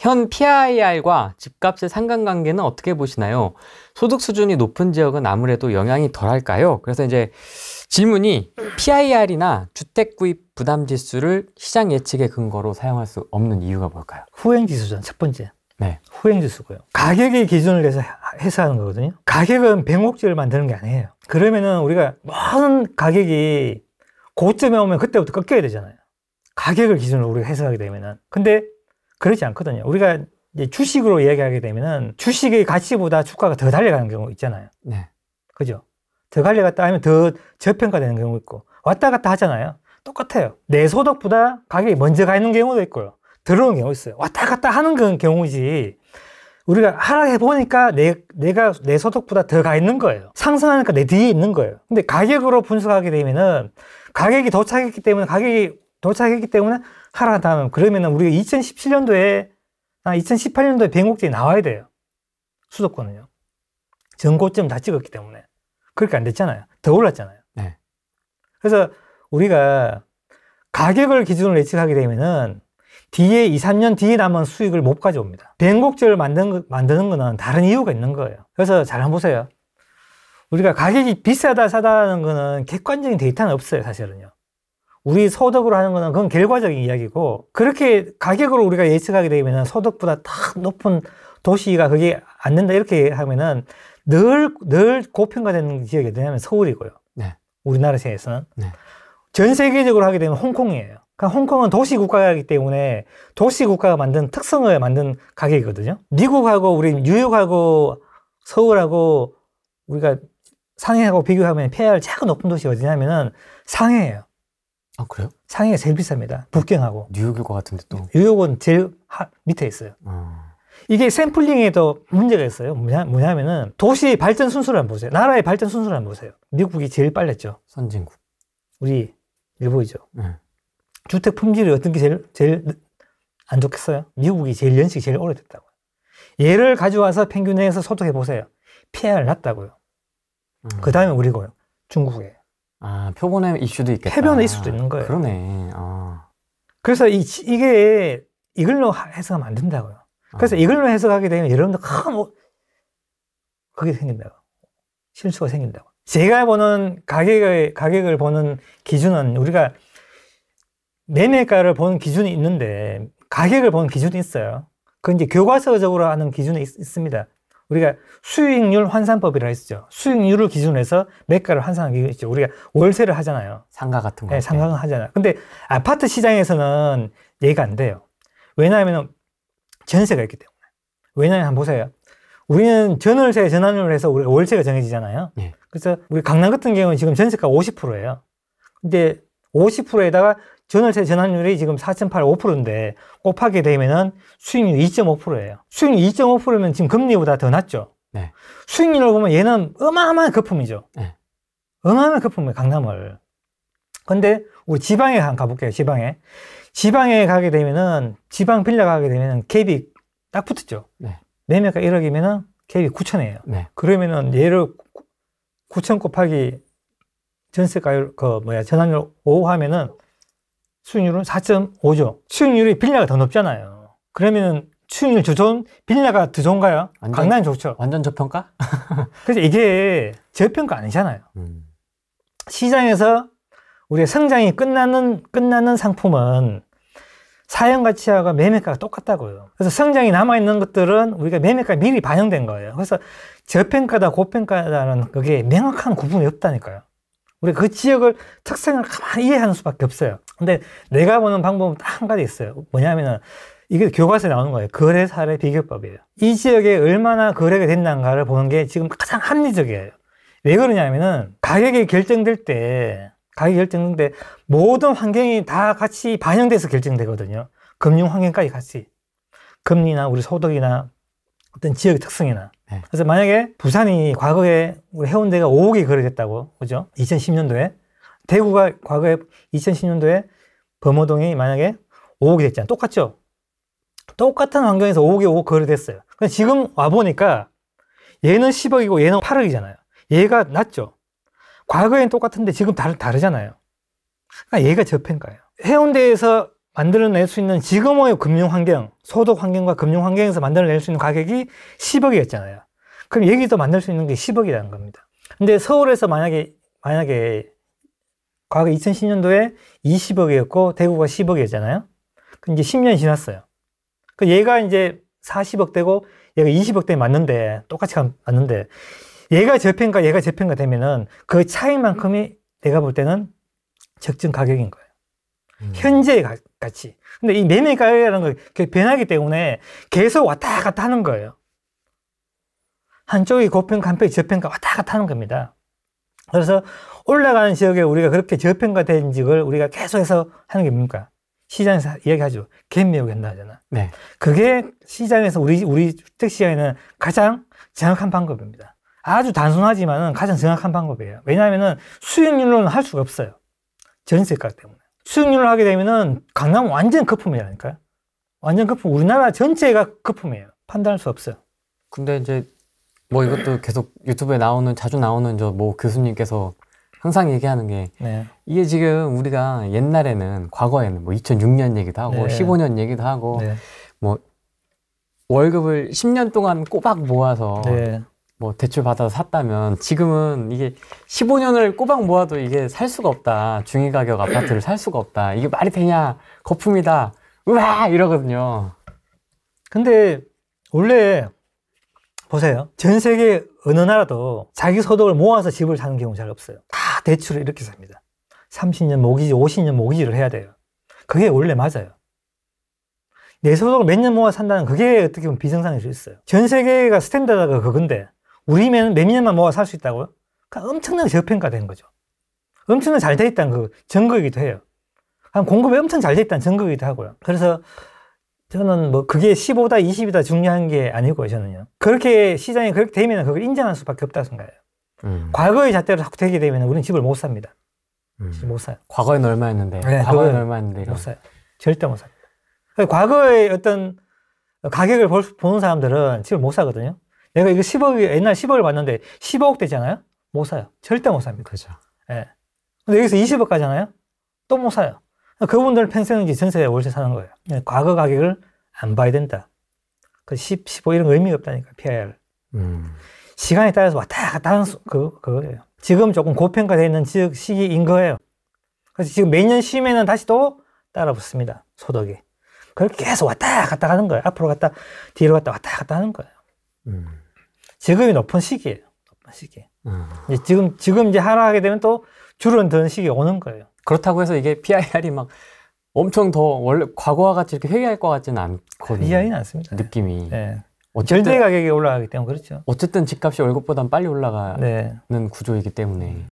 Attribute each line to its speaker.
Speaker 1: 현 PIR과 집값의 상관관계는 어떻게 보시나요? 소득 수준이 높은 지역은 아무래도 영향이 덜할까요? 그래서 이제 질문이 PIR이나 주택 구입 부담 지수를 시장 예측의 근거로 사용할 수 없는 이유가 뭘까요?
Speaker 2: 후행지수잖아, 첫 번째.
Speaker 1: 네.
Speaker 2: 후행지수고요. 가격의 기준을 해서 해석하는 거거든요. 가격은 백목지를 만드는 게 아니에요. 그러면은 우리가 모든 가격이 고점에 오면 그때부터 꺾여야 되잖아요. 가격을 기준으로 우리가 해석하게 되면은. 근데 그렇지 않거든요. 우리가 이제 주식으로 이야기하게 되면은 주식의 가치보다 주가가 더 달려가는 경우 있잖아요.
Speaker 1: 네.
Speaker 2: 그죠? 더 달려갔다 하면 더 저평가되는 경우 있고, 왔다 갔다 하잖아요. 똑같아요. 내 소득보다 가격이 먼저 가 있는 경우도 있고요. 들어오는 경우 있어요. 왔다 갔다 하는 그런 경우지, 우리가 하락해 보니까 내가 내 소득보다 더 가 있는 거예요. 상승하니까 내 뒤에 있는 거예요. 근데 가격으로 분석하게 되면은 가격이 도착했기 때문에 하락한다면, 그러면은 우리가 2017년도에 2018년도에 백목지에 나와야 돼요. 수도권은요. 전고점 다 찍었기 때문에. 그렇게 안 됐잖아요. 더 올랐잖아요.
Speaker 1: 네.
Speaker 2: 그래서 우리가 가격을 기준으로 예측하게 되면은 뒤에 2, 3년 뒤에 남은 수익을 못 가져옵니다. 백목지를 만드는 거는 다른 이유가 있는 거예요. 그래서 잘 한번 보세요. 우리가 가격이 비싸다 싸다는 거는 객관적인 데이터는 없어요, 사실은요. 우리 소득으로 하는 거는 그건 결과적인 이야기고, 그렇게 가격으로 우리가 예측하게 되면 소득보다 딱 높은 도시가 거기에 안 된다 이렇게 하면은 늘 고평가되는 지역이 어디냐면 서울이고요.
Speaker 1: 네.
Speaker 2: 우리나라 시에서는.
Speaker 1: 네.
Speaker 2: 전 세계적으로 하게 되면 홍콩이에요. 그러니까 홍콩은 도시 국가이기 때문에 도시 국가가 만든 특성을 만든 가격이거든요. 미국하고 우리 뉴욕하고 서울하고 우리가 상해하고 비교하면 PIR 작은 높은 도시가 어디냐면은 상해예요.
Speaker 1: 아, 그래요?
Speaker 2: 상해가 제일 비쌉니다. 북경하고.
Speaker 1: 뉴욕일 것 같은데 또.
Speaker 2: 뉴욕은 제일 밑에 있어요. 이게 샘플링에도 문제가 있어요. 뭐냐면은 도시 발전 순수를 한번 보세요. 나라의 발전 순수를 한번 보세요. 미국이 제일 빨랐죠.
Speaker 1: 선진국.
Speaker 2: 우리 일본이죠. 주택 품질이 어떤 게 제일 안 좋겠어요? 미국이 제일 연식이 제일 오래됐다고요. 얘를 가져와서 평균해서 소득해 보세요. PIR 낮다고요. 그 다음에 우리고요. 중국에.
Speaker 1: 아, 표본의 이슈도 있겠다.
Speaker 2: 해변의 이슈도 있는 거예요.
Speaker 1: 그러네. 아.
Speaker 2: 그래서 이걸로 해석하면 안 된다고요. 그래서 이걸로 해석하게 되면 여러분들 그게 생긴다고. 실수가 생긴다고. 제가 보는 가격을 보는 기준은, 우리가 매매가를 보는 기준이 있는데 가격을 보는 기준이 있어요. 그건 이제 교과서적으로 하는 기준이 있습니다. 우리가 수익률 환산법이라 했죠. 수익률을 기준으로 해서 매가를 환산하는 기준이 있죠. 우리가 월세를 하잖아요.
Speaker 1: 상가 같은 거.
Speaker 2: 네, 상가는 하잖아요. 근데 아파트 시장에서는 얘가 안 돼요. 왜냐하면 전세가 있기 때문에. 왜냐하면 한번 보세요. 우리는 전월세 전환율을 해서 우리가 월세가 정해지잖아요.
Speaker 1: 네.
Speaker 2: 그래서 우리 강남 같은 경우는 지금 전세가 50%예요. 근데 50%에다가 전월세 전환율이 지금 4.85%인데 곱하게 되면은 수익률 2.5%예요. 수익률 2.5%면 지금 금리보다 더 낮죠.
Speaker 1: 네.
Speaker 2: 수익률을 보면 얘는 어마어마한 거품이죠.
Speaker 1: 네.
Speaker 2: 어마어마한 거품이에요, 강남을. 근데 우리 지방에 한번 가볼게요. 지방에 가게 되면은, 지방 빌라 가게 되면은 갭이 딱 붙었죠.
Speaker 1: 네.
Speaker 2: 매매가 1억이면은 갭이 9천이에요.
Speaker 1: 네.
Speaker 2: 그러면은 얘를 9천 곱하기 전세가율, 전환율 5 하면은 수익률은 4.5죠. 수익률이 빌라가 더 높잖아요. 그러면은 수익률 좋은 빌라가 더 좋은가요? 강남이 좋죠.
Speaker 1: 완전 저평가?
Speaker 2: 그래서 이게 저평가 아니잖아요. 시장에서 우리가 성장이 끝나는 상품은 사용가치하고 매매가가 똑같다고요. 그래서 성장이 남아있는 것들은 우리가 매매가 미리 반영된 거예요. 그래서 저평가다 고평가다는 그게 명확한 구분이 없다니까요. 우리가 그 지역을 특성을 가만히 이해하는 수밖에 없어요. 근데 내가 보는 방법은 딱 한 가지 있어요. 뭐냐면은 이게 교과서에 나오는 거예요. 거래 사례 비교법이에요. 이 지역에 얼마나 거래가 됐는가를 보는 게 지금 가장 합리적이에요. 왜 그러냐면은 가격이 결정될 때 모든 환경이 다 같이 반영돼서 결정되거든요. 금융 환경까지 같이. 금리나 우리 소득이나 어떤 지역의 특성이나.
Speaker 1: 네.
Speaker 2: 그래서 만약에 부산이 과거에 우리 해운대가 5억이 거래됐다고, 그죠? 2010년도에. 대구가 과거에 2010년도에 범어동이 만약에 5억이 됐잖아요. 똑같죠? 똑같은 환경에서 5억 거래됐어요. 근데 지금 와보니까 얘는 10억이고 얘는 8억이잖아요. 얘가 낮죠? 과거엔 똑같은데 지금 다르잖아요. 그러니까 얘가 저평가예요. 해운대에서 만들어낼 수 있는 지금의 금융환경, 소득 환경과 금융환경에서 만들어낼 수 있는 가격이 10억이었잖아요. 그럼 여기도 만들 수 있는 게 10억이라는 겁니다. 근데 서울에서 만약에 과거 2010년도에 20억이었고 대구가 10억이었잖아요. 그럼 이제 10년이 지났어요. 그 얘가 이제 40억 되고 얘가 20억 대 맞는데 똑같이 맞는데 얘가 저평가 되면은 그 차이만큼이 내가 볼 때는 적정 가격인 거예요. 현재의 가치. 근데 이 매매 가격이라는 거 변하기 때문에 계속 왔다 갔다 하는 거예요. 한쪽이 고평가, 한쪽이 저평가 왔다 갔다 하는 겁니다. 그래서 올라가는 지역에 우리가 그렇게 저평가된 지역을 우리가 계속해서 하는 게 뭡니까? 시장에서 이야기하죠. 갭 매우기 한다 하잖아.
Speaker 1: 네.
Speaker 2: 그게 시장에서 우리 주택시장에는 가장 정확한 방법입니다. 아주 단순하지만 가장 정확한 방법이에요. 왜냐하면 수익률로는 할 수가 없어요. 전세가 때문에. 수익률을 하게 되면은 강남은 완전 거품이라니까요. 완전 거품. 우리나라 전체가 거품이에요. 판단할 수 없어요.
Speaker 1: 근데 이제 뭐 이것도 계속 유튜브에 자주 나오는 저 뭐 교수님께서 항상 얘기하는 게
Speaker 2: 네.
Speaker 1: 이게 지금 우리가 옛날에는 과거에는 뭐 2006년 얘기도 하고
Speaker 2: 네.
Speaker 1: 15년 얘기도 하고
Speaker 2: 네.
Speaker 1: 뭐 월급을 10년 동안 꼬박 모아서
Speaker 2: 네.
Speaker 1: 뭐 대출 받아서 샀다면 지금은 이게 15년을 꼬박 모아도 이게 살 수가 없다. 중위가격 아파트를 살 수가 없다. 이게 말이 되냐? 거품이다. 우와! 이러거든요.
Speaker 2: 근데 원래 보세요. 전 세계 어느 나라도 자기 소득을 모아서 집을 사는 경우 잘 없어요. 다 대출을 이렇게 삽니다. 30년 모기지, 50년 모기지를 해야 돼요. 그게 원래 맞아요. 내 소득을 몇 년 모아 산다는 그게 어떻게 보면 비정상일 수 있어요. 전 세계가 스탠다드가 그건데 우리면 몇 년만 모아 살 수 있다고요? 그러니까 엄청나게 저평가된 거죠. 엄청나게 잘 돼 있다는 그 증거이기도 해요. 공급이 엄청 잘 돼 있다는 증거이기도 하고요. 그래서 저는 뭐 그게 15다 20이다 중요한 게 아니고요. 저는요. 그렇게 시장이 그렇게 되면 그걸 인정할 수밖에 없다고 생각해요. 과거의 잣대로 자꾸 되게 되면 우리는 집을 못 삽니다. 못 사요.
Speaker 1: 과거에는 얼마였는데
Speaker 2: 네,
Speaker 1: 과거에는 얼마였는데
Speaker 2: 못 사요. 절대 못 사요. 과거의 어떤 가격을 보는 사람들은 집을 못 사거든요. 내가 이거 10억이 옛날 10억을 받는데 15억 되잖아요. 못 사요. 절대 못 삽니다.
Speaker 1: 그렇죠.
Speaker 2: 예. 근데 여기서 20억 가잖아요. 또 못 사요. 그분들 평생인지 전세 월세 사는 거예요. 과거 가격을 안 봐야 된다. 그 10, 15 이런 거 의미가 없다니까, PIR. 시간에 따라서 왔다 갔다 하는 그거예요. 지금 조금 고평가되어 있는 지역 시기인 거예요. 그래서 지금 매년 쉬면은 다시 또 따라 붙습니다. 소득이. 그렇게 계속 왔다 갔다 하는 거예요. 앞으로 갔다, 뒤로 갔다 왔다 갔다 하는 거예요. 지금이 높은 시기예요. 높은 시기. 이제 지금 이제 하락하게 되면 또 줄어드는 시기가 오는 거예요.
Speaker 1: 그렇다고 해서 이게 PIR이 막 엄청 더 원래 과거와 같이 이렇게 회귀할 것 같지는 않거든요.
Speaker 2: 이해하지는 않습니다.
Speaker 1: 느낌이.
Speaker 2: 네.
Speaker 1: 어쨌든,
Speaker 2: 절대 가격이 올라가기 때문에 그렇죠.
Speaker 1: 어쨌든 집값이 월급보단 빨리 올라가는
Speaker 2: 네.
Speaker 1: 구조이기 때문에.